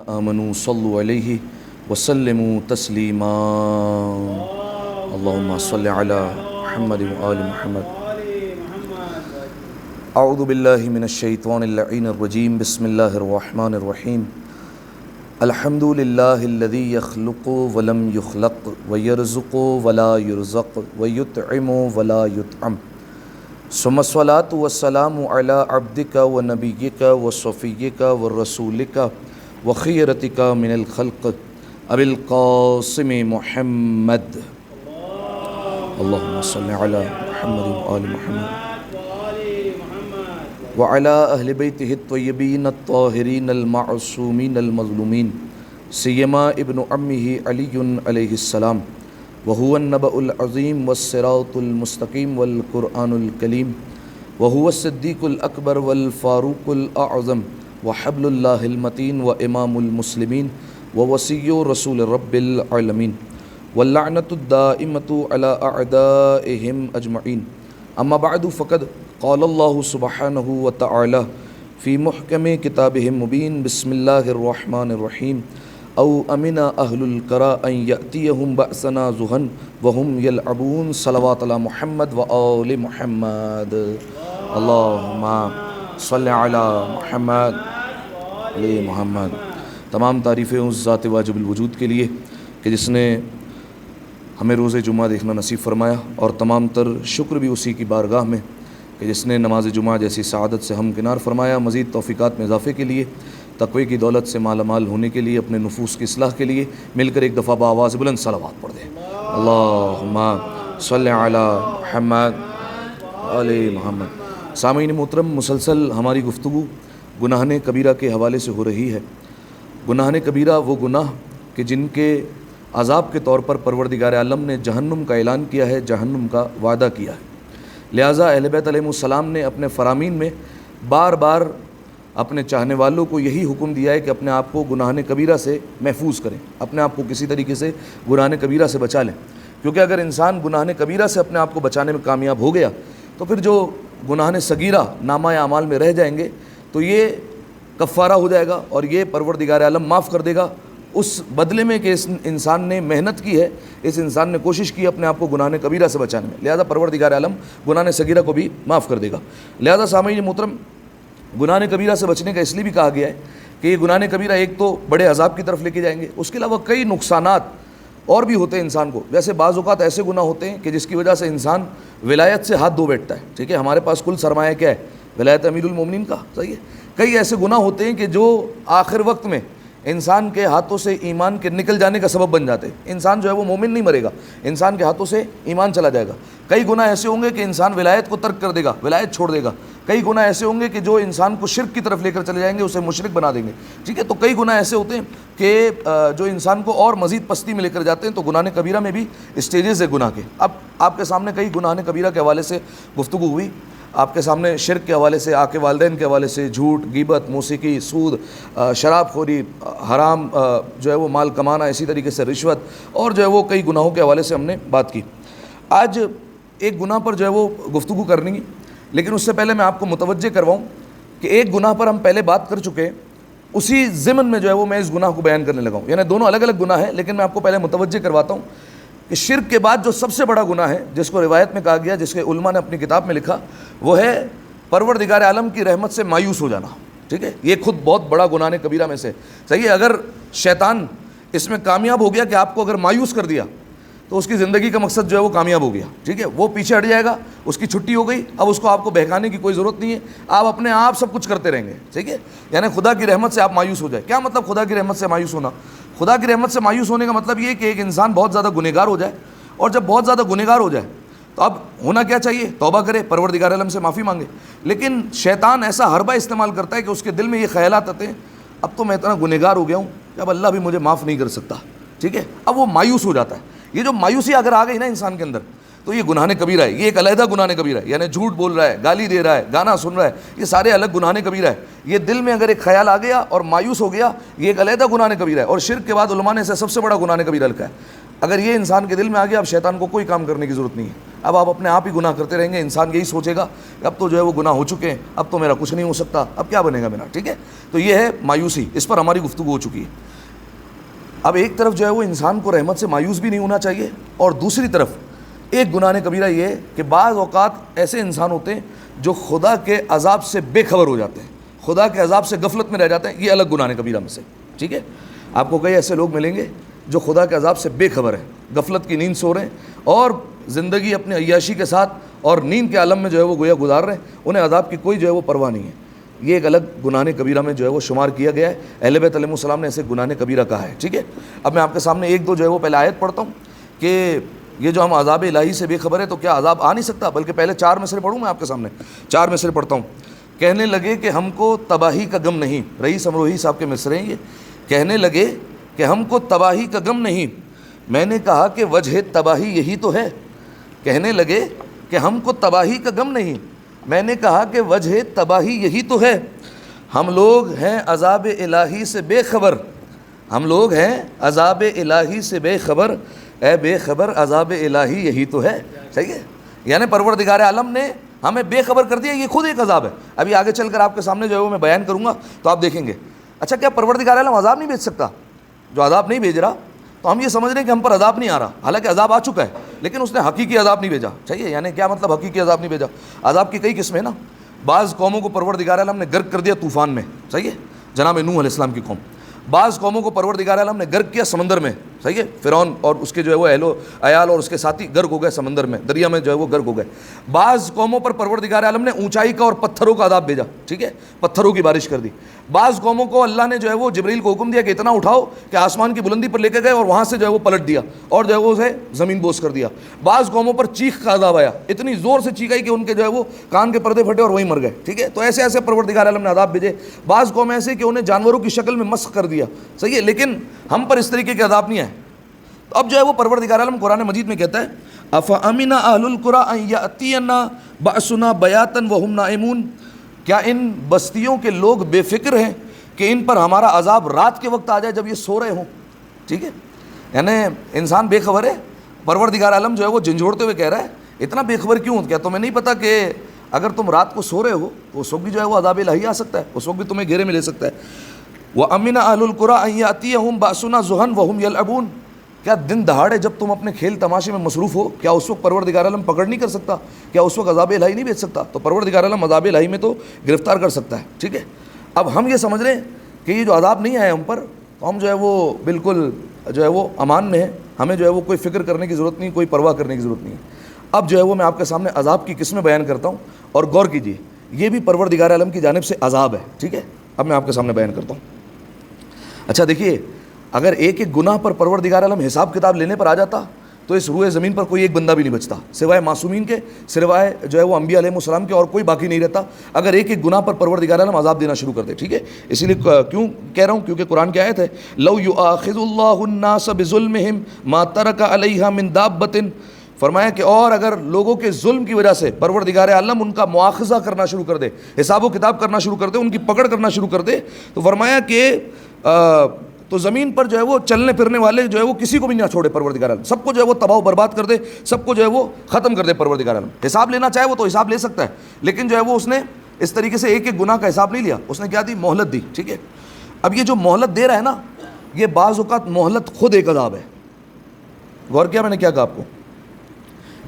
آمنوا صلوا علیہ وسلموا تسلیما اللہم صل علی محمد وآل محمد. اعوذ باللہ من الشیطان اللعین الرجیم. بسم اللہ الرحمن الرحیم. الحمد للہ الذی یخلق ولم یخلق ویرزق ولا یرزق ویطعم ولا یطعم. ثم الصلاة والسلام علی عبدک ونبیک وصفیک ورسولک وخیرتک من الخلق ابی القاسم محمد. اللہم صلی علی محمد وآل محمد وعلی اہل بیتہ الطیبین الطاہرین المعصومین المظلومین سیما ابن عمہ علی علیہ السلام وهو النبأ العظیم والصراط المستقیم والقرآن الکلیم وهو الصدیق الاکبر والفاروق الاعظم وحبل اللہ المتین وامام المسلمین ووصی رسول رب العالمین واللعنۃ الدائمۃ علی اعدائہم اجمعین. اما بعد فقد قال اللہ سبحانہ وتعالی فی محکم کتابہ المبین. بسم اللہ الرحمن الرحیم. او امن اہل القری ان یأتیہم بأسنا ضحی وہم یلعبون. صلوات علی محمد وآل محمد. اللہم صلی علی محمد علی محمد. تمام تعریفیں اس ذات واجب الوجود کے لیے کہ جس نے ہمیں روز جمعہ دیکھنا نصیب فرمایا، اور تمام تر شکر بھی اسی کی بارگاہ میں کہ جس نے نماز جمعہ جیسی سعادت سے ہمکنار فرمایا. مزید توفیقات میں اضافے کے لیے، تقوی کی دولت سے مالا مال ہونے کے لیے، اپنے نفوس کی اصلاح کے لیے مل کر ایک دفعہ بآواز بلند صلوات پڑھ دیں. اللہم صلی علی محمد علی محمد. سامعین محترم، مسلسل ہماری گفتگو گناہ کبیرہ کے حوالے سے ہو رہی ہے. گناہ کبیرہ وہ گناہ کہ جن کے عذاب کے طور پر پروردگار عالم نے جہنم کا اعلان کیا ہے، جہنم کا وعدہ کیا ہے. لہٰذا اہل بیت علیہ السلام نے اپنے فرامین میں بار بار اپنے چاہنے والوں کو یہی حکم دیا ہے کہ اپنے آپ کو گناہ کبیرہ سے محفوظ کریں، اپنے آپ کو کسی طریقے سے گناہ کبیرہ سے بچا لیں. کیونکہ اگر انسان گناہ کبیرہ سے اپنے آپ کو بچانے میں کامیاب ہو گیا تو پھر جو گناہ صغیرہ نامہ اعمال میں رہ جائیں گے تو یہ کفارہ ہو جائے گا، اور یہ پروردگار عالم معاف کر دے گا اس بدلے میں کہ اس انسان نے محنت کی ہے، اس انسان نے کوشش کی اپنے آپ کو گناہ کبیرہ سے بچانے میں. لہذا پروردگار عالم گناہ صغیرہ کو بھی معاف کر دے گا. لہذا سامعین محترم، گناہ کبیرہ سے بچنے کا اس لیے بھی کہا گیا ہے کہ یہ گناہ کبیرہ ایک تو بڑے عذاب کی طرف لے کے جائیں گے، اس کے علاوہ کئی نقصانات اور بھی ہوتے ہیں انسان کو. جیسے بعض اوقات ایسے گناہ ہوتے ہیں کہ جس کی وجہ سے انسان ولایت سے ہاتھ دھو بیٹھتا ہے. ٹھیک ہے، ہمارے پاس کل سرمایہ کیا ہے؟ ولایت امیر المومنین کا. صحیح ہے. کئی ایسے گناہ ہوتے ہیں کہ جو آخر وقت میں انسان کے ہاتھوں سے ایمان کے نکل جانے کا سبب بن جاتے ہیں. انسان جو ہے وہ مومن نہیں مرے گا، انسان کے ہاتھوں سے ایمان چلا جائے گا. کئی گناہ ایسے ہوں گے کہ انسان ولایت کو ترک کر دے گا، ولایت چھوڑ دے گا. کئی گناہ ایسے ہوں گے کہ جو انسان کو شرک کی طرف لے کر چلے جائیں گے، اسے مشرک بنا دیں گے. ٹھیک ہے. تو کئی گناہ ایسے ہوتے ہیں کہ جو انسان کو اور مزید پستی میں لے کر جاتے ہیں. تو گناہ کبیرہ میں بھی اسٹیجز ہے گناہ کے. اب آپ کے سامنے کئی گناہ کبیرہ کے حوالے سے گفتگو ہوئی. آپ کے سامنے شرک کے حوالے سے، آقِ والدین کے حوالے سے، جھوٹ، غیبت، موسیقی، سود، شراب خوری، حرام جو ہے وہ مال کمانا، اسی طریقے سے رشوت، اور جو ہے وہ کئی گناہوں کے حوالے سے ہم نے بات کی. آج ایک گناہ پر جو ہے وہ گفتگو کرنی ہے، لیکن اس سے پہلے میں آپ کو متوجہ کرواؤں کہ ایک گناہ پر ہم پہلے بات کر چکے ہیں، اسی ضمن میں جو ہے وہ میں اس گناہ کو بیان کرنے لگا ہوں. یعنی دونوں الگ الگ گناہ ہیں، لیکن میں آپ کو پہلے متوجہ کرواتا ہوں کہ شرک کے بعد جو سب سے بڑا گناہ ہے، جس کو روایت میں کہا گیا، جس کے علماء نے اپنی کتاب میں لکھا، وہ ہے پروردگار عالم کی رحمت سے مایوس ہو جانا. ٹھیک ہے. یہ خود بہت بڑا گناہ کبیرہ میں سے. صحیح ہے. اگر شیطان اس میں کامیاب ہو گیا کہ آپ کو اگر مایوس کر دیا تو اس کی زندگی کا مقصد جو ہے وہ کامیاب ہو گیا. ٹھیک ہے. وہ پیچھے ہٹ جائے گا، اس کی چھٹی ہو گئی. اب اس کو آپ کو بہکانے کی کوئی ضرورت نہیں ہے، آپ اپنے آپ سب کچھ کرتے رہیں گے. ٹھیک ہے. یعنی خدا کی رحمت سے آپ مایوس ہو جائے. کیا مطلب خدا کی رحمت سے مایوس ہونا؟ خدا کی رحمت سے مایوس ہونے کا مطلب یہ ہے کہ ایک انسان بہت زیادہ گنہگار ہو جائے، اور جب بہت زیادہ گنہگار ہو جائے تو اب ہونا کیا چاہیے؟ توبہ کرے، پروردگار عالم سے معافی مانگے. لیکن شیطان ایسا حربہ استعمال کرتا ہے کہ اس کے دل میں یہ خیالات آتے ہیں، اب تو میں اتنا گنہگار ہو گیا ہوں کہ اب اللہ بھی مجھے معاف نہیں کر سکتا. ٹھیک ہے. اب وہ مایوس ہو جاتا ہے. یہ جو مایوسی اگر آ گئی نا انسان کے اندر، تو یہ گناہ کبیرہ ہے، یہ ایک علیحدہ گناہ کبیرہ ہے، یعنی جھوٹ بول رہا ہے، گالی دے رہا ہے، گانا سن رہا ہے، یہ سارے الگ گناہ کبیرہ ہے۔ یہ دل میں اگر ایک خیال آ گیا اور مایوس ہو گیا، یہ ایک علیحدہ گناہ کبیرہ ہے، اور شرک کے بعد علماء نے اسے سب سے بڑا گناہ کبیرہ لکھا ہے۔ اگر یہ انسان کے دل میں آ گیا، اب شیطان کو کوئی کام کرنے کی ضرورت نہیں ہے، اب آپ اپنے آپ ہی گناہ کرتے رہیں گے۔ انسان یہی سوچے گا کہ اب تو جو ہے وہ گناہ ہو چکے ہیں، اب تو میرا کچھ نہیں ہو سکتا، اب کیا بنے گا میرا، ٹھیک ہے۔ تو یہ ہے مایوسی، اس پر ہماری گفتگو ہو چکی ہے۔ اب ایک طرف جو ہے وہ انسان کو رحمت سے مایوس بھی نہیں ہونا چاہیے، اور دوسری طرف ایک گناہ کبیرہ یہ ہے کہ بعض اوقات ایسے انسان ہوتے ہیں جو خدا کے عذاب سے بے خبر ہو جاتے ہیں، خدا کے عذاب سے غفلت میں رہ جاتے ہیں، یہ الگ گناہ کبیرہ میں سے، ٹھیک ہے۔ آپ کو کئی ایسے لوگ ملیں گے جو خدا کے عذاب سے بے خبر ہیں، غفلت کی نیند سو رہے ہیں، اور زندگی اپنے عیاشی کے ساتھ اور نیند کے عالم میں جو ہے وہ گویا گزار رہے ہیں، انہیں عذاب کی کوئی جو ہے وہ پرواہ نہیں ہے۔ یہ ایک الگ گناہ کبیرہ میں جو ہے وہ شمار کیا گیا ہے، اہل بیت علیہ السلام نے اسے گناہ کبیرہ کہا ہے، ٹھیک ہے۔ اب میں آپ کے سامنے ایک دو جو ہے وہ پہلے آیت پڑھتا ہوں کہ یہ جو ہم عذاب الہی سے بے خبر ہے تو کیا عذاب آ نہیں سکتا، بلکہ پہلے 4 مصرے پڑھوں میں آپ کے سامنے، 4 مصرے پڑھتا ہوں۔ کہنے لگے کہ ہم کو تباہی کا غم نہیں، رئیس امروہی صاحب کے مصرے ہیں یہ۔ کہنے لگے کہ ہم کو تباہی کا غم نہیں، میں نے کہا کہ وجہ تباہی یہی تو ہے۔ کہنے لگے کہ ہم کو تباہی کا غم نہیں، میں نے کہا کہ وجہ تباہی یہی تو ہے۔ ہم لوگ ہیں عذاب الہی سے بے خبر، ہم لوگ ہیں عذاب الہی سے بے خبر، اے بے خبر عذاب الہی یہی تو ہے، صحیح ہے۔ یعنی پروردگار عالم نے ہمیں بے خبر کر دیا، یہ خود ایک عذاب ہے۔ ابھی آگے چل کر آپ کے سامنے جو ہے وہ میں بیان کروں گا تو آپ دیکھیں گے۔ اچھا، کیا پروردگار عالم عذاب نہیں بھیج سکتا؟ جو عذاب نہیں بھیج رہا تو ہم یہ سمجھ رہے ہیں کہ ہم پر عذاب نہیں آ رہا، حالانکہ عذاب آ چکا ہے، لیکن اس نے حقیقی عذاب نہیں بھیجا، صحیح ہے۔ یعنی کیا مطلب حقیقی عذاب نہیں بھیجا؟ عذاب کی کئی قسمیں نا، بعض قوموں کو پروردگار عالم نے غرق کر دیا طوفان میں، صحیح ہے، جناب نوح علیہ السلام کی قوم۔ بعض قوموں کو پروردگار عالم نے غرق کیا سمندر میں، صحیح ہے، فرعون اور اس کے جو ہے وہ اہل و عیال اور اس کے ساتھی غرق ہو گئے سمندر میں، دریا میں جو ہے وہ غرق ہو گئے۔ بعض قوموں پر پروردگار عالم نے اونچائی کا اور پتھروں کا عذاب بھیجا، ٹھیک ہے، پتھروں کی بارش کر دی۔ بعض قوموں کو اللہ نے جو ہے وہ جبریل کو حکم دیا کہ اتنا اٹھاؤ کہ آسمان کی بلندی پر لے کے گئے اور وہاں سے جو ہے وہ پلٹ دیا اور جو ہے وہ اسے زمین بوس کر دیا۔ بعض قوموں پر چیخ کا عذاب آیا، اتنی زور سے چیخائی کہ ان کے جو ہے وہ کان کے پردے پھٹے اور وہیں مر گئے، ٹھیک ہے۔ تو ایسے ایسے پروردگار عالم نے عذاب بھیجے۔ بعض قوم ایسے کہ انہیں جانوروں کی شکل میں مسخ کر دیا، صحیح ہے، لیکن ہم پر اس طریقے کے عذاب نہیں آئے۔ تو اب جو ہے وہ پروردگار عالم قرآن مجید میں کہتا ہے افامن اہل القری ان یاتینا باسنا بیاتا وهم نائمون، کیا ان بستیوں کے لوگ بے فکر ہیں کہ ان پر ہمارا عذاب رات کے وقت آ جائے جب یہ سو رہے ہوں، ٹھیک ہے۔ یعنی انسان بے خبر ہے، پروردگار عالم جو ہے وہ جھنجھوڑتے ہوئے کہہ رہا ہے اتنا بے خبر کیوں؟ کیا تمہیں نہیں پتا کہ اگر تم رات کو سو رہے ہو تو اس وقت بھی جو ہے وہ عذاب الہی آ سکتا ہے، اس وقت بھی تمہیں گھیرے میں لے سکتا ہے۔ وَأَمِنَ أَهْلُ الْقُرَىٰ أَن يَأْتِيَهُمْ بَأْسُنَا ضُحًى وَهُمْ يَلْعَبُونَ، کیا دن دہاڑے جب تم اپنے کھیل تماشے میں مصروف ہو، کیا اس وقت پروردگار عالم پکڑ نہیں کر سکتا؟ کیا اس وقت عذاب الہی نہیں بھیج سکتا؟ تو پروردگار عالم عذاب الہی میں تو گرفتار کر سکتا ہے، ٹھیک ہے۔ اب ہم یہ سمجھ رہے ہیں کہ یہ جو عذاب نہیں آئے ہم پر تو ہم جو ہے وہ بالکل جو ہے وہ امان میں ہیں، ہمیں جو ہے وہ کوئی فکر کرنے کی ضرورت نہیں، کوئی پرواہ کرنے کی ضرورت نہیں ہے۔ اب جو ہے وہ میں آپ کے سامنے عذاب کی قسمیں بیان کرتا ہوں، اور غور کیجیے یہ بھی پروردگار عالم کی جانب سے عذاب ہے، ٹھیک ہے۔ اب میں آپ کے سامنے بیان کرتا ہوں۔ اچھا دیکھیے، اگر ایک ایک گناہ پر پروردگار عالم حساب کتاب لینے پر آ جاتا تو اس روئے زمین پر کوئی ایک بندہ بھی نہیں بچتا، سوائے معصومین کے، سوائے جو ہے وہ انبیاء علیہ السلام کے، اور کوئی باقی نہیں رہتا اگر ایک ایک گناہ پر پروردگار عالم عذاب دینا شروع کر دے، ٹھیک ہے۔ اسی لیے کیوں کہہ رہا ہوں؟ کیونکہ قرآن کی آیت ہے لو یؤاخذ اللہ الناس بظلمہم ما ترک علیہا من دابۃ، فرمایا کہ اور اگر لوگوں کے ظلم کی وجہ سے پروردگار عالم ان کا مواخذہ کرنا شروع کر دے، حساب و کتاب کرنا شروع کر دے، ان کی پکڑ کرنا شروع کر دے، تو فرمایا کہ تو زمین پر جو ہے وہ چلنے پھرنے والے جو ہے وہ کسی کو بھی نہ چھوڑے پروردگار عالم، سب کو جو ہے وہ تباہ و برباد کر دے، سب کو جو ہے وہ ختم کر دے پروردگار عالم۔ حساب لینا چاہے وہ تو حساب لے سکتا ہے، لیکن جو ہے وہ اس نے اس طریقے سے ایک ایک گناہ کا حساب نہیں لیا، اس نے کیا دی؟ مہلت دی، ٹھیک ہے۔ اب یہ جو مہلت دے رہا ہے نا، یہ بعض اوقات مہلت خود ایک عذاب ہے۔ غور کیا میں نے کیا کہا آپ کو؟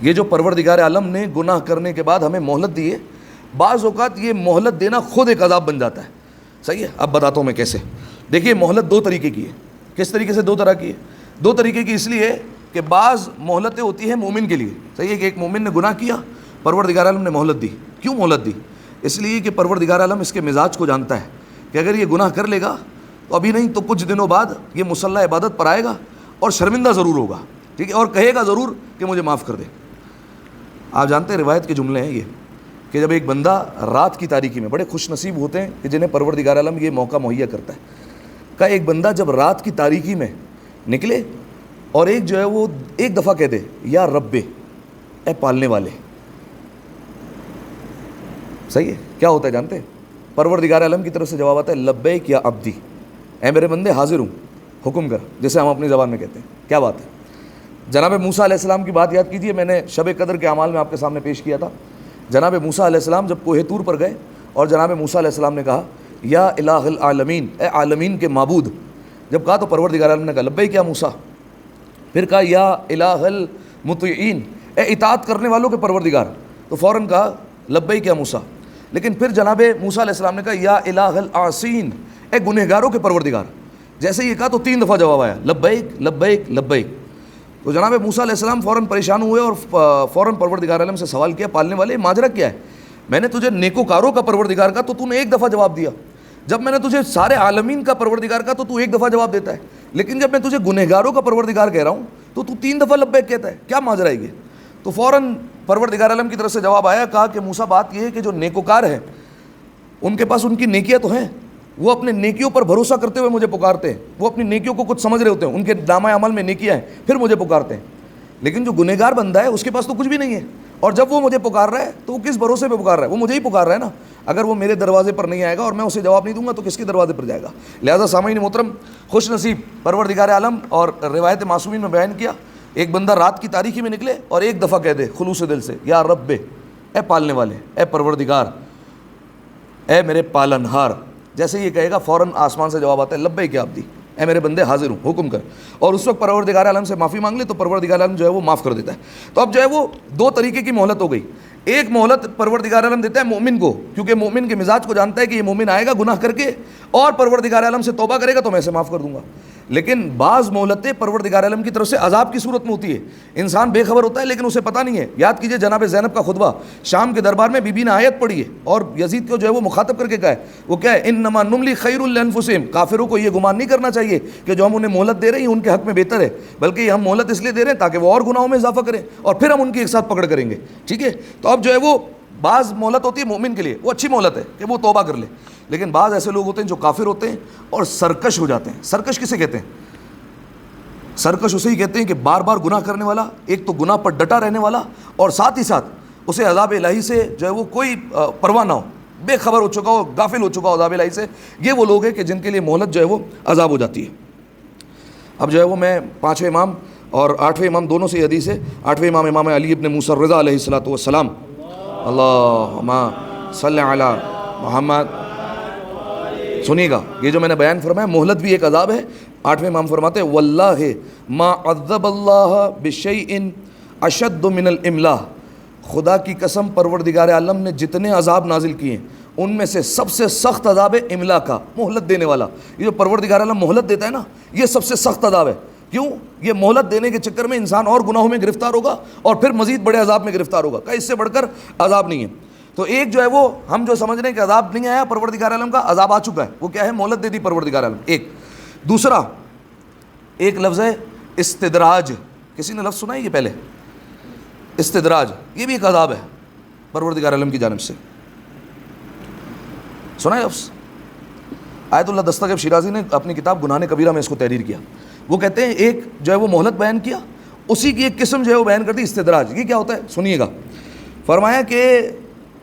یہ جو پروردگار عالم نے گناہ کرنے کے بعد ہمیں مہلت دی ہے، بعض اوقات یہ مہلت دینا خود ایک عذاب بن جاتا ہے، صحیح ہے۔ اب بتاتا ہوں میں کیسے۔ دیکھیے مہلت دو طریقے کی ہے۔ کس طریقے سے دو طرح کی ہے؟ دو طریقے کی اس لیے کہ بعض مہلتیں ہوتی ہیں مومن کے لیے، صحیح ہے، کہ ایک مومن نے گناہ کیا، پروردگار عالم نے مہلت دی۔ کیوں مہلت دی؟ اس لیے کہ پروردگار عالم اس کے مزاج کو جانتا ہے کہ اگر یہ گناہ کر لے گا تو ابھی نہیں تو کچھ دنوں بعد یہ مصلی عبادت پر آئے گا اور شرمندہ ضرور ہوگا، ٹھیک ہے، اور کہے گا ضرور کہ مجھے معاف کر دے۔ آپ جانتے ہیں روایت کے جملے ہیں یہ کہ جب ایک بندہ رات کی تاریکی میں، بڑے خوش نصیب ہوتے ہیں کہ جنہیں پروردگار عالم یہ موقع مہیا کرتا ہے، کہ ایک بندہ جب رات کی تاریکی میں نکلے اور ایک جو ہے وہ ایک دفعہ کہہ دے یا رب، اے پالنے والے. صحیح ہے. کیا ہوتا ہے جانتے ہیں؟ پروردگار عالم کی طرف سے جواب آتا ہے لبیک یا عبدی، اے میرے بندے حاضر ہوں، حکم کر، جسے ہم اپنی زبان میں کہتے ہیں. کیا بات ہے؟ جناب موسیٰ علیہ السلام کی بات یاد کیجیے. میں نے شب قدر کے اعمال میں آپ کے سامنے پیش کیا تھا. جناب موسیٰ علیہ السلام جب کوہ طور پر گئے اور جناب موسیٰ علیہ السلام نے کہا یا الہ العالمین، اے عالمین کے معبود، جب کہا تو پروردگار عالم نے کہا لبیک یا موسیٰ. پھر کہا یا الہ المطیعین، اے اطاعت کرنے والوں کے پروردگار، تو فوراً کہا لبیک یا موسیٰ. لیکن پھر جناب موسیٰ علیہ السلام نے کہا یا الہ العاصین، اے گنہگاروں کے پروردگار. جیسے یہ کہا تو 3 دفعہ جواب آیا لبیک لبیک لبیک. تو جناب موسیٰ علیہ السلام فوراً پریشان ہوئے اور فوراً پروردگار عالم سے سوال کیا پالنے والے ماجرا کیا ہے؟ میں نے تجھے نیکوکاروں کا پروردگار کہا تو نے 1 دفعہ جواب دیا. جب میں نے تجھے سارے عالمین کا پروردگار کہا تو 1 دفعہ جواب دیتا ہے. لیکن جب میں تجھے گنہگاروں کا پروردگار کہہ رہا ہوں تو 3 دفعہ لبیک کہتا ہے. کیا ماجرا ہے یہ؟ تو فوراً پروردگار عالم کی طرف سے جواب آیا. کہا کہ موسیٰ بات یہ ہے کہ جو نیکوکار ہیں ان کے پاس ان کی نیکیاں تو ہیں، وہ اپنے نیکیوں پر بھروسہ کرتے ہوئے مجھے پکارتے ہیں، وہ اپنی نیکیوں کو کچھ سمجھ رہے ہوتے ہیں، ان کے نامہ عمل میں نیکیاں ہیں، پھر مجھے پکارتے ہیں. لیکن جو گنہگار بندہ ہے اس کے پاس تو کچھ بھی نہیں ہے، اور جب وہ مجھے پکار رہا ہے تو وہ کس بھروسے پہ پکار رہا ہے؟ وہ مجھے ہی پکار رہا ہے نا. اگر وہ میرے دروازے پر نہیں آئے گا اور میں اسے جواب نہیں دوں گا تو کس کے دروازے پر جائے گا؟ لہٰذا سامعین محترم، خوش نصیب پروردگار عالم. اور روایت معصومین میں بیان کیا ایک بندہ رات کی تاریکی میں نکلے اور 1 دفعہ کہہ دے خلوص دل سے یا رب، اے پالنے والے، اے پروردگار، اے میرے پالنہار. جیسے یہ کہے گا فوراً آسمان سے جواب آتا ہے لبیک یا عبدی، اے میرے بندے حاضر ہوں، حکم کر. اور اس وقت پروردگار عالم سے معافی مانگ لے تو پروردگار عالم جو ہے وہ معاف کر دیتا ہے. تو اب جو ہے وہ 2 طریقے کی مہلت ہو گئی. ایک مہلت پروردگار عالم دیتا ہے مومن کو، کیونکہ مومن کے مزاج کو جانتا ہے کہ یہ مومن آئے گا گناہ کر کے اور پروردگار عالم سے توبہ کرے گا تو میں اسے معاف کر دوں گا. لیکن بعض مہلتیں پروردگار عالم کی طرف سے عذاب کی صورت میں ہوتی ہے. انسان بے خبر ہوتا ہے لیکن اسے پتہ نہیں ہے. یاد کیجئے جناب زینب کا خطبہ شام کے دربار میں، بی بی نے آیت پڑھی ہے اور یزید کو جو ہے وہ مخاطب کر کے کہا ہے. وہ کیا ہے؟ انما نملی خیر لانفسہم. کافروں کو یہ گمان نہیں کرنا چاہیے کہ جو ہم انہیں مہلت دے رہے ہیں ان کے حق میں بہتر ہے، بلکہ یہ ہم مہلت اس لیے دے رہے ہیں تاکہ وہ اور گناہوں میں اضافہ کریں اور پھر ہم ان کی ایک ساتھ پکڑ کریں گے. ٹھیک ہے. تو اب جو ہے وہ بعض مہلت ہوتی ہے مومن کے لیے، وہ اچھی مہلت ہے کہ وہ توبہ کر لے. لیکن بعض ایسے لوگ ہوتے ہیں جو کافر ہوتے ہیں اور سرکش ہو جاتے ہیں. سرکش کسے کہتے ہیں؟ سرکش اسے ہی کہتے ہیں کہ بار بار گناہ کرنے والا، ایک تو گناہ پر ڈٹا رہنے والا اور ساتھ ہی ساتھ اسے عذاب الہی سے جو ہے وہ کوئی پرواہ نہ ہو، بے خبر ہو چکا ہو، غافل ہو چکا ہو عذاب الہی سے. یہ وہ لوگ ہیں کہ جن کے لیے مہلت جو ہے وہ عذاب ہو جاتی ہے. اب جو ہے وہ میں 5ویں امام اور 8ویں امام دونوں سے حدیث ہے. 8ویں امام امام علی ابن موسیٰ الرضا علیہ الصلوۃ والسلام، اللہم صلی علی محمد. سنیے گا یہ جو میں نے بیان فرمایا مہلت بھی ایک عذاب ہے. 8ویں امام فرماتے ہیں واللہ ما عذب اللہ بشیء اشد من الاملاء. خدا کی قسم پروردگار عالم نے جتنے عذاب نازل کیے ان میں سے سب سے سخت عذاب ہے املا کا، مہلت دینے والا. یہ جو پروردگار عالم مہلت دیتا ہے نا، یہ سب سے سخت عذاب ہے. کیوں؟ یہ مہلت دینے کے چکر میں انسان اور گناہوں میں گرفتار ہوگا اور پھر مزید بڑے عذاب میں گرفتار ہوگا. کہ اس سے بڑھ کر عذاب نہیں ہے. تو ایک جو ہے وہ ہم جو سمجھ رہے ہیں کہ عذاب نہیں آیا پروردگار عالم کا، عذاب آ چکا ہے. وہ کیا ہے؟ مہلت دے دی پروردگار عالم. ایک دوسرا ایک لفظ ہے استدراج. کسی نے لفظ سنا ہے یہ پہلے؟ استدراج یہ بھی ایک عذاب ہے پروردگار عالم کی جانب سے. سنا ہے لفظ؟ آیت اللہ دستگیر شیرازی نے اپنی کتاب گناہ کبیرہ میں اس کو تحریر کیا. وہ کہتے ہیں ایک جو ہے وہ مہلت بیان کیا، اسی کی ایک قسم جو ہے وہ بیان کرتی استدراج. یہ کیا ہوتا ہے سنیے گا. فرمایا کہ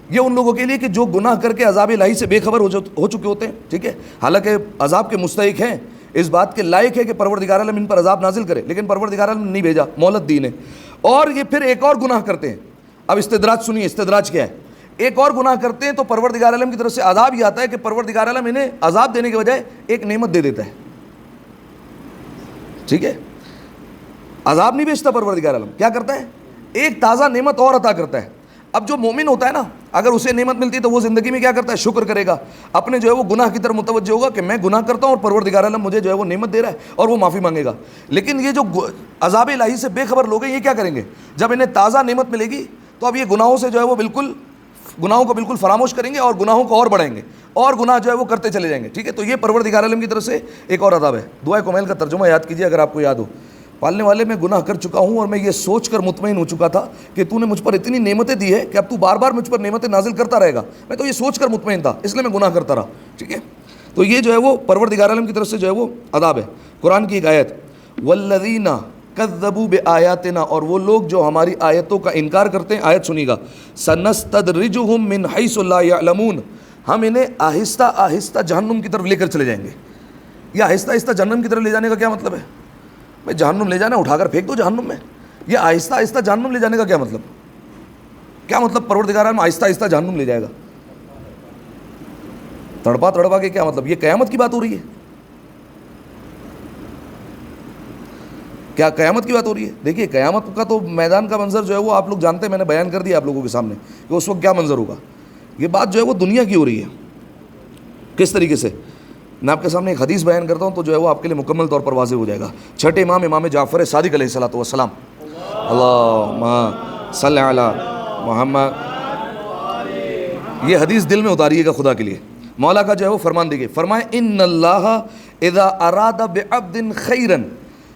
یہ ان لوگوں کے لیے کہ جو گناہ کر کے عذاب الہی سے بے خبر ہو چکے ہوتے ہیں. ٹھیک ہے. حالانکہ عذاب کے مستحق ہیں، اس بات کے لائق ہے کہ پروردگار عالم ان پر عذاب نازل کرے، لیکن پروردگار عالم نے نہیں بھیجا، مہلت دی نے. اور یہ پھر ایک اور گناہ کرتے ہیں. اب استدراج سنیے، استدراج کیا ہے؟ ایک اور گناہ کرتے ہیں تو پروردگار عالم کی طرف سے عذاب یہ آتا ہے کہ پروردگار عالم انہیں عذاب دینے کے بجائے ایک نعمت دے دیتا ہے. ٹھیک ہے. عذاب نہیں بھیجتا پروردگار عالم، کیا کرتا ہے؟ ایک تازہ نعمت اور عطا کرتا ہے. اب جو مومن ہوتا ہے نا، اگر اسے نعمت ملتی ہے تو وہ زندگی میں کیا کرتا ہے؟ شکر کرے گا. اپنے جو ہے وہ گناہ کی طرف متوجہ ہوگا کہ میں گناہ کرتا ہوں اور پروردگار عالم مجھے جو ہے وہ نعمت دے رہا ہے اور وہ معافی مانگے گا. لیکن یہ جو عذاب الہی سے بے خبر لوگ ہیں یہ کیا کریں گے؟ جب انہیں تازہ نعمت ملے گی تو اب یہ گناہوں سے جو ہے وہ گناہوں کو بالکل فراموش کریں گے اور گناہوں کو اور بڑھائیں گے اور گناہ جو ہے وہ کرتے چلے جائیں گے. ٹھیک ہے. تو یہ پروردگار عالم کی طرف سے ایک اور عذاب ہے. دعائے کمیل کا ترجمہ یاد کیجیے اگر آپ کو یاد ہو. پالنے والے میں گناہ کر چکا ہوں اور میں یہ سوچ کر مطمئن ہو چکا تھا کہ تو نے مجھ پر اتنی نعمتیں دی ہے کہ اب تو بار بار مجھ پر نعمتیں نازل کرتا رہے گا. میں تو یہ سوچ کر مطمئن تھا، اس لیے میں گناہ کرتا رہا. ٹھیک ہے. تو یہ جو ہے وہ پروردگار عالم کی طرف سے جو ہے وہ عذاب ہے. قرآن کی ایک آیت والذین کذبوا بآیاتنا، اور وہ لوگ جو ہماری آیتوں کا انکار کرتے ہیں. آیت سنیے گا. سنستدرجہم من حیث لا یعلمون، ہم انہیں آہستہ آہستہ جہنم کی طرف لے کر چلے جائیں گے. یہ آہستہ آہستہ جہنم کی طرف لے جانے کا کیا مطلب ہے؟ بھائی جہنم لے جانا، اٹھا کر پھینک دو جہنم میں. یہ آہستہ آہستہ جہنم لے جانے کا کیا مطلب؟ کیا مطلب پروردگار عالم آہستہ آہستہ جہنم لے جائے گا؟ تڑپا تڑپا کے کیا مطلب؟ یہ قیامت کی بات ہو رہی ہے؟ کیا قیامت کی بات ہو رہی ہے؟ دیکھیے قیامت کا تو میدان کا منظر جو ہے وہ آپ لوگ جانتے ہیں، میں نے بیان کر دیا آپ لوگوں کے سامنے کہ اس وقت کیا منظر ہوگا. یہ بات جو ہے وہ دنیا کی ہو رہی ہے. کس طریقے سے؟ میں آپ کے سامنے ایک حدیث بیان کرتا ہوں تو جو ہے وہ آپ کے لیے مکمل طور پر واضح ہو جائے گا. چھٹے امام امام جعفر صادق علیہ الصلوۃ والسلام، اللہم صلی علی محمد. یہ حدیث دل میں اتاریے گا خدا کے لیے. مولا کا جو ہے وہ فرمان دیکھیے، فرمائے ان اللہ اذا اراد بعبد خیرا،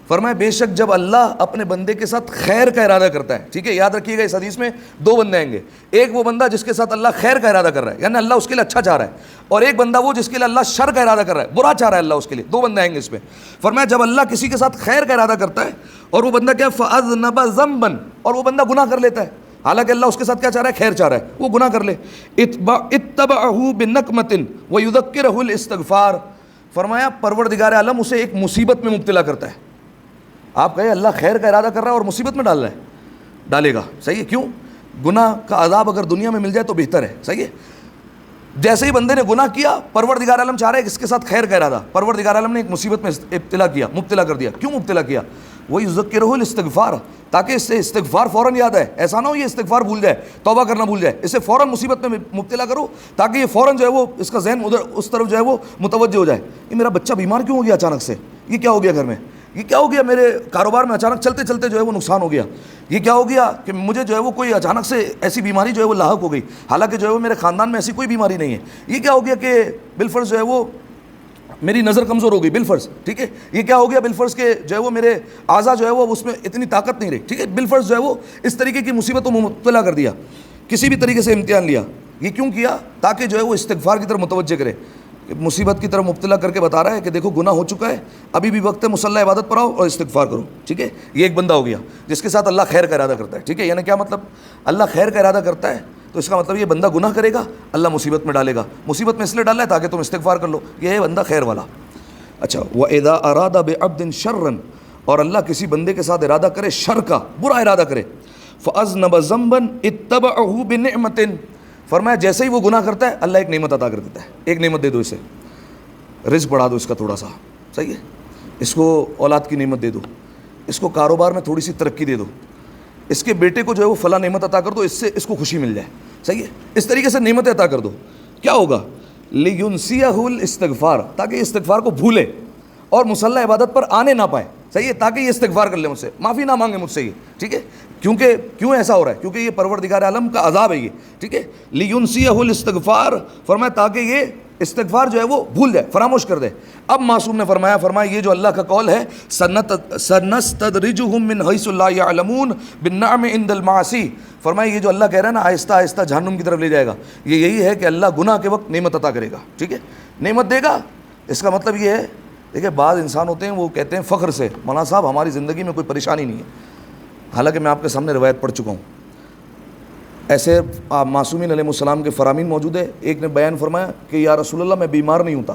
فرمائے بے شک جب اللہ اپنے بندے کے ساتھ خیر کا ارادہ کرتا ہے. ٹھیک ہے، یاد رکھیے گا اس حدیث میں دو بندے آئیں گے. ایک وہ بندہ جس کے ساتھ اللہ خیر کا ارادہ کر رہا ہے، یعنی اللہ اس کے لیے اچھا چاہ رہا ہے، اور ایک بندہ وہ جس کے لیے اللہ شر کا ارادہ کر رہا ہے، برا چاہ رہا ہے اللہ اس کے لیے. دو بندے آئیں گے اس پہ. فرمایا جب اللہ کسی کے ساتھ خیر کا ارادہ کرتا ہے اور وہ بندہ کیا فاذنب ذنبا، اور وہ بندہ گناہ کر لیتا ہے، حالانکہ اللہ اس کے ساتھ کیا چاہ رہا ہے؟ خیر چاہ رہا ہے، وہ گناہ کر لے. اتبعہ بنقمۃ ویذکرہ الاستغفار، فرمایا پروردگار عالم اسے ایک مصیبت میں مبتلا کرتا ہے. آپ کہیں اللہ خیر کا ارادہ کر رہا ہے اور مصیبت میں ڈال رہا ہے، ڈالے گا. صحیح ہے. کیوں؟ گناہ کا عذاب اگر دنیا میں مل جائے تو بہتر ہے. صحیح ہے. جیسے ہی بندے نے گناہ کیا، پروردگار عالم چاہ رہا ہے اس کے ساتھ خیر کا ارادہ، پروردگار عالم نے ایک مصیبت میں مبتلا کر دیا. کیوں مبتلا کیا؟ وہ یذکرہ الاستغفار، تاکہ اس سے استغفار فوراً یاد آئے. ایسا نہ ہو یہ استغفار بھول جائے، توبہ کرنا بھول جائے. اسے فوراً مصیبت میں مبتلا کرو تاکہ یہ فوراً جو ہے وہ اس کا ذہن ادھر اس طرف جو ہے وہ متوجہ ہو جائے. یہ میرا بچہ بیمار کیوں ہو گیا اچانک سے؟ یہ کیا ہو گیا گھر میں؟ یہ کیا ہو گیا میرے کاروبار میں اچانک چلتے چلتے جو ہے وہ نقصان ہو گیا؟ یہ کیا ہو گیا کہ مجھے جو ہے وہ کوئی اچانک سے ایسی بیماری جو ہے وہ لاحق ہو گئی، حالانکہ جو ہے وہ میرے خاندان میں ایسی کوئی بیماری نہیں ہے. یہ کیا ہو گیا کہ بالفرض جو ہے وہ میری نظر کمزور ہو گئی بالفرض. ٹھیک ہے. یہ کیا ہو گیا بالفرض کہ جو ہے وہ میرے اعضاء جو ہے وہ اس میں اتنی طاقت نہیں رہی. ٹھیک ہے. بالفرض جو ہے وہ اس طریقے کی مصیبتوں میں مبتلا کر دیا، کسی بھی طریقے سے امتحان لیا. یہ کیوں کیا؟ تاکہ جو ہے وہ استغفار کی طرف متوجہ کرے. مصیبت کی طرف مبتلا کر کے بتا رہا ہے کہ دیکھو گناہ ہو چکا ہے، ابھی بھی وقت ہے، مصلی عبادت پر آؤ اور استغفار کرو. ٹھیک ہے. یہ ایک بندہ ہو گیا جس کے ساتھ اللہ خیر کا ارادہ کرتا ہے. ٹھیک ہے. یعنی کیا مطلب؟ اللہ خیر کا ارادہ کرتا ہے تو اس کا مطلب یہ بندہ گناہ کرے گا، اللہ مصیبت میں ڈالے گا. مصیبت میں اس لیے ڈالا ہے تاکہ تم استغفار کر لو. یہ ہے بندہ خیر والا. اچھا، وَإِذَا أَرَادَ بِعَبْدٍ شَرًّا، اور اللہ کسی بندے کے ساتھ ارادہ کرے شر کا، برا ارادہ کرے، فَأَذْنَبَ ذَنبًا اتَّبَعَهُ بِنِعْمَةٍ، فرمایا جیسے ہی وہ گناہ کرتا ہے اللہ ایک نعمت عطا کر دیتا ہے. ایک نعمت دے دو اسے، رزق بڑھا دو اس کا تھوڑا سا. صحیح ہے. اس کو اولاد کی نعمت دے دو، اس کو کاروبار میں تھوڑی سی ترقی دے دو، اس کے بیٹے کو جو ہے وہ فلاں نعمت عطا کر دو، اس سے اس کو خوشی مل جائے. صحیح ہے. اس طریقے سے نعمت عطا کر دو. کیا ہوگا؟ لِيُنْسِيَهُ الْإِسْتِغْفَارَ، تاکہ استغفار کو بھولے اور مصلی عبادت پر آنے نہ پائے. صحیح ہے. تاکہ یہ استغفار کر لے مجھ سے، معافی نہ مانگے مجھ سے. یہ ٹھیک ہے. کیونکہ کیوں ایسا ہو رہا ہے؟ کیونکہ یہ پروردگار عالم کا عذاب ہے یہ. ٹھیک ہے. لِيُنْسِيَهُ الْإِسْتِغْفَارَ، فرمایا تاکہ یہ استغفار جو ہے وہ بھول جائے، فراموش کر دے. اب معصوم نے فرمایا یہ جو اللہ کا قول ہے سنستدرجہم من حیث لا یعلمون بالنعم عند المعاصی، فرمایا یہ جو اللہ کہہ رہا ہے نا آہستہ آہستہ جہنم کی طرف لے جائے گا، یہ یہی ہے کہ اللہ گناہ کے وقت نعمت عطا کرے گا. ٹھیک ہے. نعمت دے گا، اس کا مطلب یہ ہے. دیکھیں بعض انسان ہوتے ہیں وہ کہتے ہیں فخر سے، مولانا صاحب ہماری زندگی میں کوئی پریشانی نہیں ہے، حالانکہ میں آپ کے سامنے روایت پڑھ چکا ہوں. ایسے معصومین علیہ السلام کے فرامین موجود ہے. ایک نے بیان فرمایا کہ یا رسول اللہ میں بیمار نہیں ہوتا.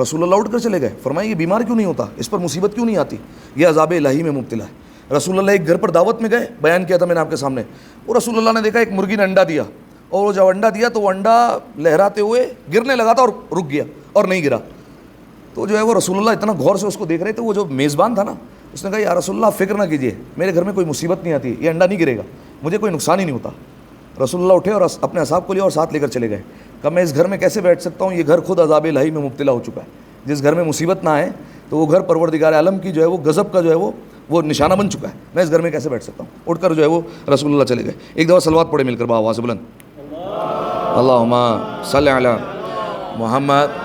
رسول اللہ اٹھ کر چلے گئے، فرمایا یہ بیمار کیوں نہیں ہوتا، اس پر مصیبت کیوں نہیں آتی، یہ عذاب الہی میں مبتلا ہے. رسول اللہ ایک گھر پر دعوت میں گئے، بیان کیا تھا میں نے آپ کے سامنے. وہ رسول اللہ نے دیکھا ایک مرغی نے انڈا دیا، اور وہ جب انڈا دیا تو وہ انڈا لہراتے ہوئے گرنے لگا تھا اور رک گیا اور نہیں گرا. تو جو ہے وہ رسول اللہ اتنا غور سے اس کو دیکھ رہے تھے. وہ جو میزبان تھا نا اس نے کہا یا رسول اللہ فکر نہ کیجیے، میرے گھر میں کوئی مصیبت نہیں آتی، یہ انڈا نہیں گرے گا، مجھے کوئی نقصان ہی نہیں ہوتا. رسول اللہ اٹھے اور اپنے اصحاب کو لیا اور ساتھ لے کر چلے گئے. کہ میں اس گھر میں کیسے بیٹھ سکتا ہوں، یہ گھر خود عذاب الہی میں مبتلا ہو چکا ہے. جس گھر میں مصیبت نہ آئے تو وہ گھر پروردگار عالم کی جو ہے وہ غضب کا جو ہے وہ نشانہ بن چکا ہے. میں اس گھر میں کیسے بیٹھ سکتا ہوں. اٹھ کر جو ہے وہ رسول اللہ چلے گئے. ایک دفعہ صلوات پڑھے مل کر بآواز بلند، اللہم صلی علی محمد.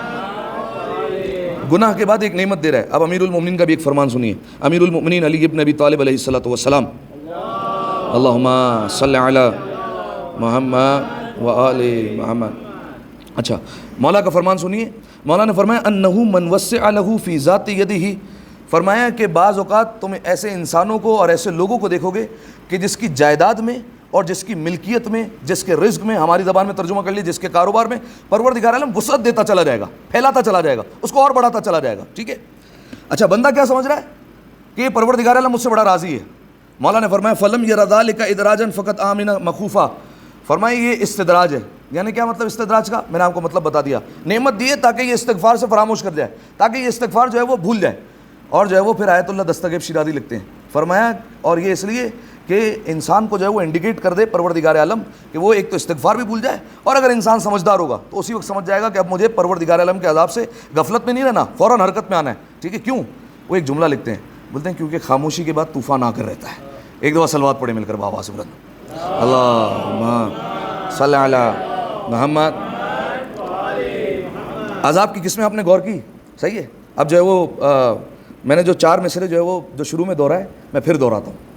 گناہ کے بعد ایک نعمت دے رہا ہے. اب امیر المومنین کا بھی ایک فرمان سنیے. امیر المومنین علی ابن ابی طالب علیہ الصلوۃ والسلام، اللہم صلی علی محمد و آل محمد. اچھا مولا کا فرمان سنیے. مولا نے فرمایا انہ من وسع لہ فی ذات یدہ فرمایا کہ بعض اوقات تم ایسے انسانوں کو اور ایسے لوگوں کو دیکھو گے کہ جس کی جائیداد میں اور جس کی ملکیت میں، جس کے رزق میں، ہماری زبان میں ترجمہ کر لیے جس کے کاروبار میں، پروردگار عالم وسعت دیتا چلا جائے گا، پھیلاتا چلا جائے گا، اس کو اور بڑھاتا چلا جائے گا. ٹھیک ہے. اچھا، بندہ کیا سمجھ رہا ہے کہ یہ پروردگار عالم مجھ سے بڑا راضی ہے. مولا نے فرمایا فلم یہ ذالک ادراجا فقط آمن مخوفا. فرمایا یہ استدراج ہے. یعنی کیا مطلب استدراج کا؟ میں نے آپ کو مطلب بتا دیا. نعمت دی ہے تاکہ یہ استغفار سے فراموش کر جائے، تاکہ یہ استغفار جو ہے وہ بھول جائے، اور جو ہے وہ پھر آیت اللہ دستگیب شیرازی لکھتے ہیں. فرمایا اور یہ اس لیے کہ انسان کو جو ہے وہ انڈیکیٹ کر دے پروردگار عالم کہ وہ ایک تو استغفار بھی بھول جائے، اور اگر انسان سمجھدار ہوگا تو اسی وقت سمجھ جائے گا کہ اب مجھے پروردگار عالم کے عذاب سے غفلت میں نہیں رہنا، فوراً حرکت میں آنا ہے. ٹھیک ہے. کیوں؟ وہ ایک جملہ لکھتے ہیں، بولتے ہیں کیونکہ خاموشی کے بعد طوفان آ کر رہتا ہے. ایک دفعہ صلوات پڑھے مل کر بابا سے بلند، اللہم صلی علی محمد. عذاب کی قسمیں آپ نے غور کی؟ صحیح ہے. اب جو ہے وہ میں نے جو 4 مصرے جو ہے وہ جو شروع میں دہرایا میں پھر دہراتا ہوں.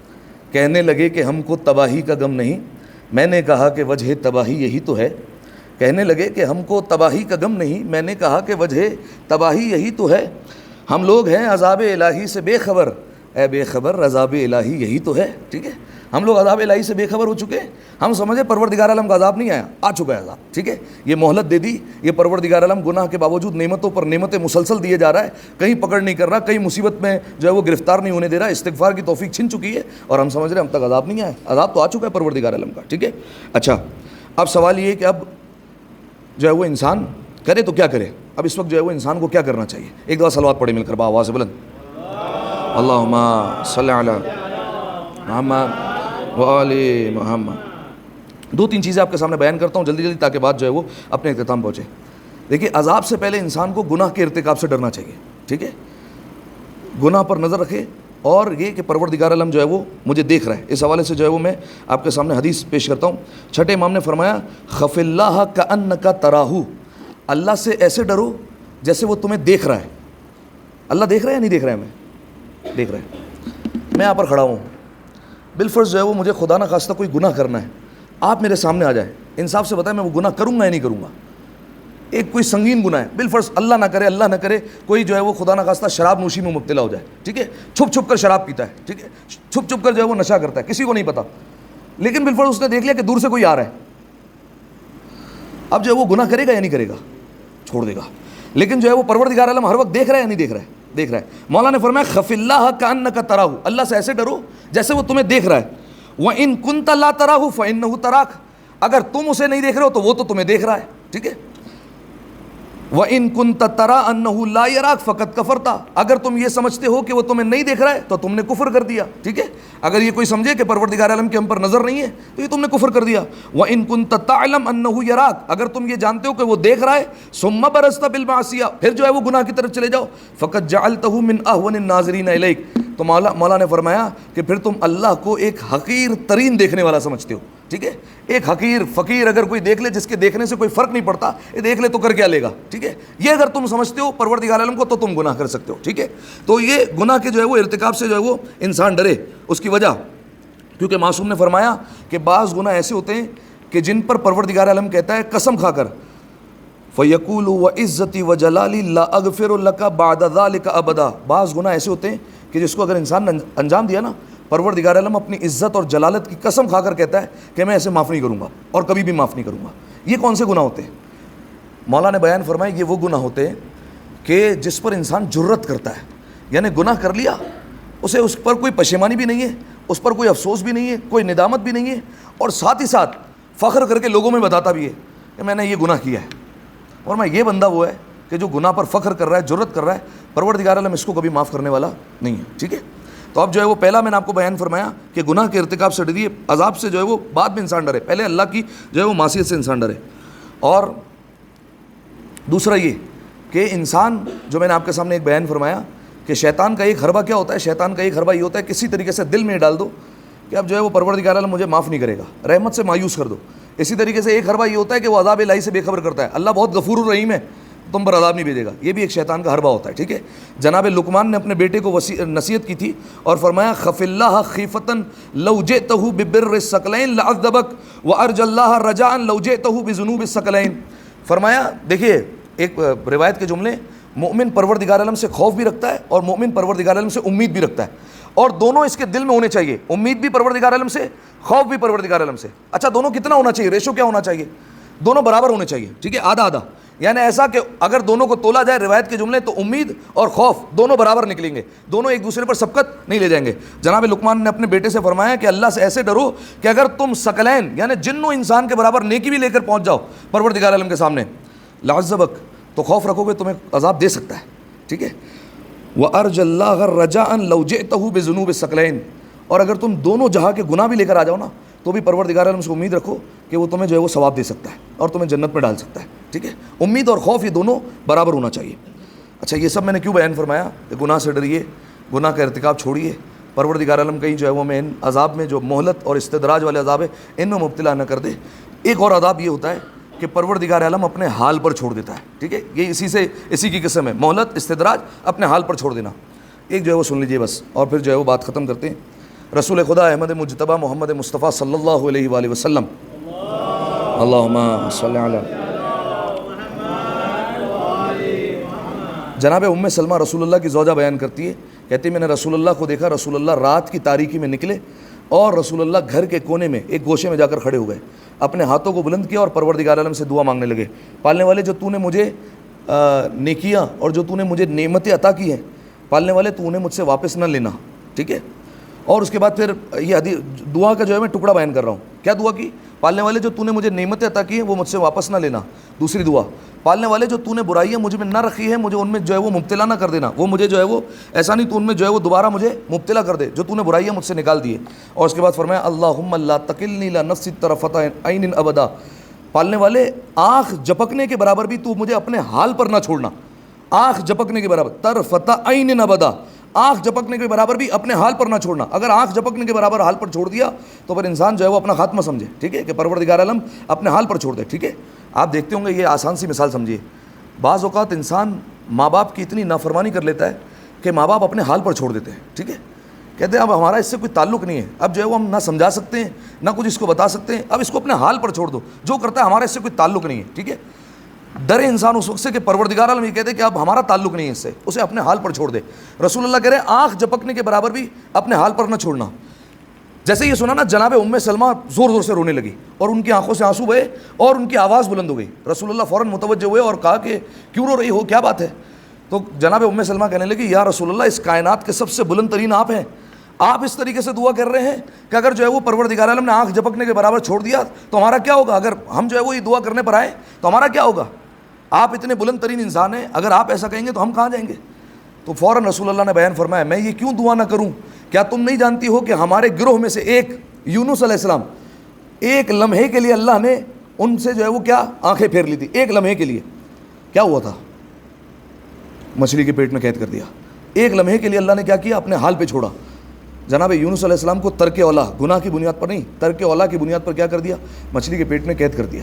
کہنے لگے کہ ہم کو تباہی کا غم نہیں، میں نے کہا کہ وجہ تباہی یہی تو ہے. کہنے لگے کہ ہم کو تباہی کا غم نہیں، میں نے کہا کہ وجہ تباہی یہی تو ہے. ہم لوگ ہیں عذاب الہی سے بے خبر، اے بے خبر عذاب الہی یہی تو ہے. ٹھیک ہے. ہم لوگ عذاب الہی سے بے خبر ہو چکے ہیں. ہم سمجھے پروردگار عالم کا عذاب نہیں آیا، آ چکا ہے عذاب. ٹھیک ہے. یہ مہلت دے دی، یہ پروردگار عالم گناہ کے باوجود نعمتوں پر نعمتیں مسلسل دیے جا رہا ہے، کہیں پکڑ نہیں کر رہا، کہیں مصیبت میں جو ہے وہ گرفتار نہیں ہونے دے رہا. استغفار کی توفیق چھن چکی ہے اور ہم سمجھ رہے ہیں ہم تک عذاب نہیں آیا. عذاب تو آ چکا ہے پروردگار عالم کا. ٹھیک ہے. اچھا، اب سوال یہ ہے کہ اب جو ہے وہ انسان کرے تو کیا کرے؟ اب اس وقت جو ہے وہ انسان کو کیا کرنا چاہیے؟ ایک دفعہ صلوات پڑھے مل کر آواز سے بلند، اللہم صلی علی محمد وآل محمد. 2-3 چیزیں آپ کے سامنے بیان کرتا ہوں جلدی جلدی تاکہ بات جو ہے وہ اپنے اختتام پہنچے. دیکھیے، عذاب سے پہلے انسان کو گناہ کے ارتکاب سے ڈرنا چاہیے. ٹھیک ہے. گناہ پر نظر رکھے، اور یہ کہ پروردگار عالم جو ہے وہ مجھے دیکھ رہا ہے. اس حوالے سے جو ہے وہ میں آپ کے سامنے حدیث پیش کرتا ہوں. چھٹے امام نے فرمایا خف اللہ کأنک تراہ، اللہ سے ایسے ڈرو جیسے وہ تمہیں دیکھ رہا ہے. اللہ دیکھ رہا ہے یا نہیں دیکھ رہا ہے؟ ہمیں دیکھ رہا ہے. میں یہاں پر کھڑا ہوں، بالفرض جو ہے وہ مجھے خدا نہ خواستہ کوئی گناہ کرنا ہے، آپ میرے سامنے آ جائیں، انصاف سے بتائیں میں وہ گناہ کروں گا یا نہیں کروں گا؟ ایک کوئی سنگین گناہ ہے، بالفرض اللہ نہ کرے کوئی جو ہے وہ خدا نہ خواستہ شراب نوشی میں مبتلا ہو جائے. ٹھیک ہے. چھپ کر شراب پیتا ہے. ٹھیک ہے. چھپ کر جو ہے وہ نشہ کرتا ہے، کسی کو نہیں پتا، لیکن بالفرض اس نے دیکھ لیا کہ دور سے کوئی آ رہا ہے. اب جو ہے وہ گناہ کرے گا یا نہیں کرے گا؟ چھوڑ دے گا. لیکن جو ہے وہ پروردگار عالم ہر وقت دیکھ رہا ہے یا نہیں دیکھ رہا ہے؟ دیکھ رہا ہے. مولا نے فرمایا خف اللہ کأنک تراہ، اللہ سے ایسے ڈرو جیسے وہ تمہیں دیکھ رہا ہے. وَإِن كُنْتَ لَا تَرَاهُ فَإِنَّهُ تَرَاكَ، اگر تم اسے نہیں دیکھ رہے ہو تو وہ تو تمہیں دیکھ رہا ہے. ٹھیک ہے. وَإِن كُنْتَ تَرَىٰ أَنَّهُ لَا يَرَاكَ فَقَدْ كَفَرْتَ، اگر تم یہ سمجھتے ہو کہ وہ تمہیں نہیں دیکھ رہا ہے تو تم نے کفر کر دیا. ٹھیک ہے. اگر یہ کوئی سمجھے کہ پروردگار عالم کے ہم پر نظر نہیں ہے تو یہ تم نے کفر کر دیا. وَإِن كُنْتَ تَعْلَمْ أَنَّهُ يَرَاكَ، اگر تم یہ جانتے ہو کہ وہ دیکھ رہا ہے، ثُمَّ بَرَزْتَ بِالْمَعْصِيَةِ، پھر جو ہے وہ گناہ کی طرف چلے جاؤ، فَقَدْ جَعَلْتَهُ مِنْ أَهْوَنِ النَّاظِرِينَ إِلَيْكَ، تو مولا نے فرمایا کہ پھر تم اللہ کو ایک حقیر ترین دیکھنے والا سمجھتے ہو. ٹھیک ہے. ایک حقیر فقیر اگر کوئی دیکھ لے جس کے دیکھنے سے کوئی فرق نہیں پڑتا، یہ دیکھ لے تو کر کیا لے گا؟ ٹھیک ہے. یہ اگر تم سمجھتے ہو پروردگار عالم کو تو تم گناہ کر سکتے ہو. ٹھیک ہے. تو یہ گناہ کے جو ہے وہ ارتکاب سے جو ہے وہ انسان ڈرے. اس کی وجہ کیونکہ معصوم نے فرمایا کہ بعض گناہ ایسے ہوتے ہیں کہ جن پر پروردگار عالم کہتا ہے قسم کھا کر فَيَقُولُ وَعِزَّتِي وَجَلَالِي لَا أَغْفِرُ لَكَ بَعْدَ ذَلِكَ أَبَدًا، بعض گناہ ایسے ہوتے ہیں کہ جس کو اگر انسان نے انجام دیا نا، پروردگار عالم اپنی عزت اور جلالت کی قسم کھا کر کہتا ہے کہ میں ایسے معاف نہیں کروں گا اور کبھی بھی معاف نہیں کروں گا. یہ کون سے گناہ ہوتے ہیں؟ مولا نے بیان فرمایا یہ وہ گناہ ہوتے ہیں کہ جس پر انسان جرت کرتا ہے، یعنی گناہ کر لیا، اسے اس پر کوئی پشیمانی بھی نہیں ہے، اس پر کوئی افسوس بھی نہیں ہے، کوئی ندامت بھی نہیں ہے، اور ساتھ ہی ساتھ فخر کر کے لوگوں میں بتاتا بھی ہے کہ میں نے یہ گناہ کیا ہے. اور میں یہ بندہ وہ ہے کہ جو گناہ پر فخر کر رہا ہے، جرت کر رہا ہے، پروردگار عالم اس کو کبھی معاف کرنے والا نہیں ہے. ٹھیک ہے. تو اب جو ہے وہ پہلا میں نے آپ کو بیان فرمایا کہ گناہ کے ارتکاب سے ڈریے، عذاب سے جو ہے وہ بعد میں انسان ڈرے، پہلے اللہ کی جو ہے وہ معصیت سے انسان ڈرے. اور دوسرا یہ کہ انسان جو میں نے آپ کے سامنے ایک بیان فرمایا کہ شیطان کا ایک حربہ کیا ہوتا ہے؟ شیطان کا ایک حربہ یہ ہوتا ہے کسی طریقے سے دل میں ڈال دو کہ اب جو ہے وہ پروردگار عالم مجھے معاف نہیں کرے گا، رحمت سے مایوس کر دو. اسی طریقے سے ایک حربہ یہ ہوتا ہے کہ وہ عذاب الہی سے بے خبر کرتا ہے، اللہ بہت غفور الرحیم ہے، تم پر عذاب نہیں بھیجے گا. یہ بھی ایک شیطان کا حربہ ہوتا ہے. ٹھیک ہے. جناب لقمان نے اپنے بیٹے کو نصیحت کی تھی اور فرمایا خف اللہ خیفتن لو جئتہ ببر الثقلین لعذبک وارج اللہ رجاء لو جئتہ بذنوب الثقلین. فرمایا دیکھیے ایک روایت کے جملے، مومن پروردگار عالم سے خوف بھی رکھتا ہے اور مومن پروردگار عالم سے امید بھی رکھتا ہے، اور دونوں اس کے دل میں ہونے چاہیے، امید بھی پروردگار عالم سے، خوف بھی پروردگار عالم سے۔ اچھا دونوں کتنا ہونا چاہیے، ریشو کیا ہونا چاہیے؟ دونوں برابر ہونے چاہیے، ٹھیک ہے، آدھا آدھا، یعنی ایسا کہ اگر دونوں کو تولا جائے روایت کے جملے، تو امید اور خوف دونوں برابر نکلیں گے، دونوں ایک دوسرے پر سبقت نہیں لے جائیں گے۔ جناب لقمان نے اپنے بیٹے سے فرمایا کہ اللہ سے ایسے ڈرو کہ اگر تم ثقلین یعنی جن و انسان کے برابر نیکی بھی لے کر پہنچ جاؤ پروردگار عالم کے سامنے، لعذبک، تو خوف رکھو گے تمہیں عذاب دے سکتا ہے، ٹھیک ہے۔ وَأَرْجَ اللَّهَ رَجَاءً لَوْ جِئْتَهُ بِذُنُوبِ الثَّقَلَيْنِ، اور اگر تم دونوں جہاں کے گناہ بھی لے کر آ جاؤ نا، تو بھی پروردگار عالم سے امید رکھو کہ وہ تمہیں جو ہے وہ ثواب دے سکتا ہے اور تمہیں جنت میں ڈال سکتا ہے، ٹھیک ہے۔ امید اور خوف یہ دونوں برابر ہونا چاہیے۔ اچھا یہ سب میں نے کیوں بیان فرمایا کہ گناہ سے ڈریے، گناہ کا ارتکاب چھوڑیے، پروردگار عالم کہیں جو ہے وہ میں ان عذاب میں جو مہلت اور استدراج والے عذاب ہے ان میں مبتلا نہ کر دے۔ ایک اور عذاب یہ ہوتا ہے کہ پروردگار عالم اپنے حال پر چھوڑ دیتا ہے، ٹھیک ہے، یہ اسی کی قسم ہے، مہلت، استدراج، اپنے حال پر چھوڑ دینا۔ ایک جو ہے وہ سن لیجئے بس، اور پھر جو ہے وہ بات ختم کرتے ہیں۔ رسول خدا احمد مجتبیٰ محمد مصطفیٰ صلی اللہ علیہ وآلہ وسلم، اللہم صلی علی، جناب ام سلمہ رسول اللہ کی زوجہ بیان کرتی ہے، کہتی ہے میں نے رسول اللہ کو دیکھا، رسول اللہ رات کی تاریکی میں نکلے اور رسول اللہ گھر کے کونے میں ایک گوشے میں جا کر کھڑے ہو گئے، اپنے ہاتھوں کو بلند کیا اور پروردگار عالم سے دعا مانگنے لگے، پالنے والے جو تو نے مجھے نیکیاں اور جو تو نے مجھے نعمتیں عطا کی ہیں، پالنے والے تو انہیں مجھ سے واپس نہ لینا، ٹھیک ہے۔ اور اس کے بعد پھر یہ دعا کا جو ہے میں ٹکڑا بیان کر رہا ہوں، کیا دعا کی؟ پالنے والے جو تو نے مجھے نعمتیں عطا کی ہیں وہ مجھ سے واپس نہ لینا۔ دوسری دعا، پالنے والے جو تو نے برائیاں مجھ میں نہ رکھی ہے مجھے ان میں جو ہے وہ مبتلا نہ کر دینا، وہ مجھے جو ہے وہ ایسا نہیں تو ان میں جو ہے وہ دوبارہ مجھے مبتلا کر دے جو تو نے برائیاں مجھ سے نکال دیے۔ اور اس کے بعد فرمایا اللہم لا تکلنی الی نفسی طرفۃ عین ابدا، پالنے والے آنکھ جھپکنے کے برابر بھی تو مجھے اپنے حال پر نہ چھوڑنا، آنکھ جھپکنے کے برابر، طرفۃ عین ابدا، آنکھ جھپکنے کے برابر بھی اپنے حال پر نہ چھوڑنا۔ اگر آنکھ جھپکنے کے برابر حال پر چھوڑ دیا تو پھر انسان جو ہے وہ اپنا خاتمہ سمجھے، ٹھیک ہے، کہ پروردگار عالم اپنے حال پر چھوڑ دے، ٹھیک ہے۔ آپ دیکھتے ہوں گے، یہ آسان سی مثال سمجھیے، بعض اوقات انسان ماں باپ کی اتنی نافرمانی کر لیتا ہے کہ ماں باپ اپنے حال پر چھوڑ دیتے ہیں، ٹھیک ہے، کہتے ہیں اب ہمارا اس سے کوئی تعلق نہیں ہے، اب جو ہے وہ ہم نہ سمجھا سکتے ہیں نہ کچھ اس کو بتا سکتے ہیں، اب اس کو اپنے حال پر چھوڑ دو، جو کرتا ہے ہمارا اس سے کوئی تعلق نہیں ہے، ٹھیک ہے۔ ڈرے انسان اس وقت سے کہ پروردگار عالم یہ کہتے کہ اب ہمارا تعلق نہیں ہے اس سے، اسے اپنے حال پر چھوڑ دے۔ رسول اللہ کہہ رہے آنکھ جھپکنے کے برابر بھی اپنے حال پر نہ چھوڑنا۔ جیسے یہ سنا نا، جناب ام سلمہ زور زور سے رونے لگی اور ان کی آنکھوں سے آنسو بہے اور ان کی آواز بلند ہو گئی۔ رسول اللہ فوراً متوجہ ہوئے اور کہا کہ کیوں رو رہی ہو، کیا بات ہے؟ تو جناب ام سلمہ کہنے لگی یا رسول اللہ، اس کائنات کے سب سے بلند ترین آپ ہیں، آپ اس طریقے سے دعا کر رہے ہیں کہ اگر جو ہے وہ پروردگار عالم نے آنکھ جھپکنے کے برابر چھوڑ دیا تو ہمارا کیا ہوگا؟ اگر ہم جو ہے وہ یہ دعا کرنے پر آئے تو ہمارا کیا ہوگا؟ آپ اتنے بلند ترین انسان ہیں، اگر آپ ایسا کہیں گے تو ہم کہاں جائیں گے؟ تو فوراً رسول اللہ نے بیان فرمایا میں یہ کیوں دعا نہ کروں؟ کیا تم نہیں جانتی ہو کہ ہمارے گروہ میں سے ایک یونس علیہ السلام، ایک لمحے کے لیے اللہ نے ان سے جو ہے وہ کیا آنکھیں پھیر لی تھی، ایک لمحے کے لیے کیا ہوا تھا؟ مچھلی کے پیٹ میں قید کر دیا۔ ایک لمحے کے لیے اللہ نے کیا کیا؟ اپنے حال پہ چھوڑا۔ جناب یونس علیہ السلام کو ترک اولا، گناہ کی بنیاد پر نہیں، ترک اولا کی بنیاد پر کیا کر دیا؟ مچھلی کے پیٹ میں قید کر دیا۔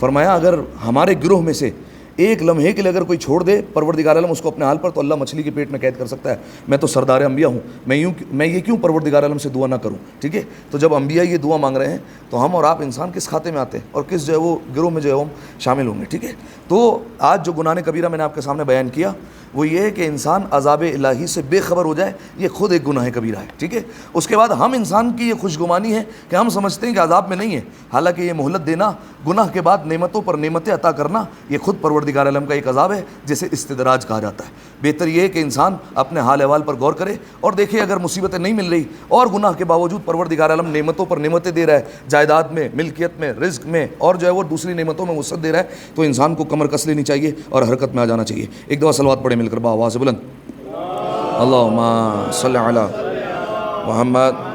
فرمایا اگر ہمارے گروہ میں سے ایک لمحے کے لیے اگر کوئی چھوڑ دے پروردگار عالم اس کو اپنے حال پر، تو اللہ مچھلی کے پیٹ میں قید کر سکتا ہے۔ میں تو سردار انبیاء ہوں، میں یہ کیوں پروردگار عالم سے دعا نہ کروں، ٹھیک ہے۔ تو جب انبیاء یہ دعا مانگ رہے ہیں تو ہم اور آپ انسان کس کھاتے میں آتے ہیں اور کس جو ہے وہ گروہ میں جو ہے ہم شامل ہوں گے، ٹھیک ہے۔ تو آج جو گناہ کبیرہ میں نے آپ کے سامنے بیان کیا وہ یہ ہے کہ انسان عذاب الہی سے بے خبر ہو جائے، یہ خود ایک گناہ کبیرہ ہے، ٹھیک ہے۔ اس کے بعد ہم انسان کی یہ خوشگمانی ہے کہ ہم سمجھتے ہیں کہ عذاب میں نہیں ہے، حالانکہ یہ مہلت دینا، گناہ کے بعد نعمتوں پر نعمتیں عطا کرنا، یہ خود پروردگار عالم کا ایک عذاب ہے جسے استدراج کہا جاتا ہے۔ بہتر یہ ہے کہ انسان اپنے حال احوال پر غور کرے اور دیکھے اگر مصیبتیں نہیں مل رہی اور گناہ کے باوجود پروردگار عالم نعمتوں پر نعمتیں دے رہا ہے، جائیداد میں، ملکیت میں، رزق میں اور جو ہے وہ دوسری نعمتوں میں وسعت دے رہا ہے، تو انسان کو کمر کس لینی چاہیے اور حرکت میں آ جانا چاہیے۔ ایک دفعہ صلوات پڑھے مل کر بآواز بلند، اللہم صلی علی محمد۔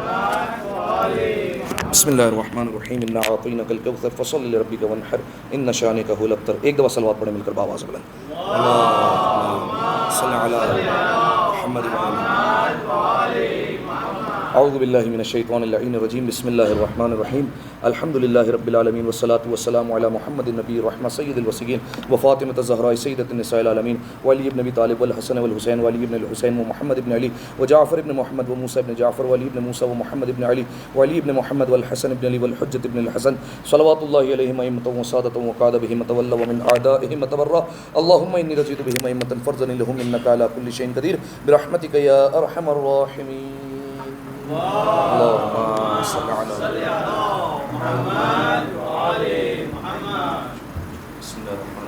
بسم اللہ الرحمن الرحیم، انا اعطیناک الکوثر فصل لربک وانحر ان شانک هو الابتر۔ ایک دفعہ صلوات پڑھے مل کر بآواز بلند، اللہم صلی علی محمد اعوذ باللہ من الشیطان اللعین الرجیم بسم اللہ الرحمن الرحیم الحمد للہ رب العالمین والصلاة والسلام علی محمد النبی الرحمہ سید الوصیین وفاطمۃ الزہراء سیدۃ النساء العالمین وعلی بن ابی طالب والحسن والحسین وعلی بن الحسین ومحمد بن علی وجعفر بن محمد وموسیٰ بن جعفر وعلی بن موسیٰ ومحمد بن علی وعلی بن محمد والحسن بن علی والحجۃ بن الحسن صلوات اللہ علیہم ائمۃ وسادۃ وقاد بہم تولى ومن اعدائہم تبرأ اللہم انی رضیت بہم ائمۃ فرزن لہم انک علی کل شیء قدیر برحمتک یا ارحم الراحمین اللهم صل على محمد وعلى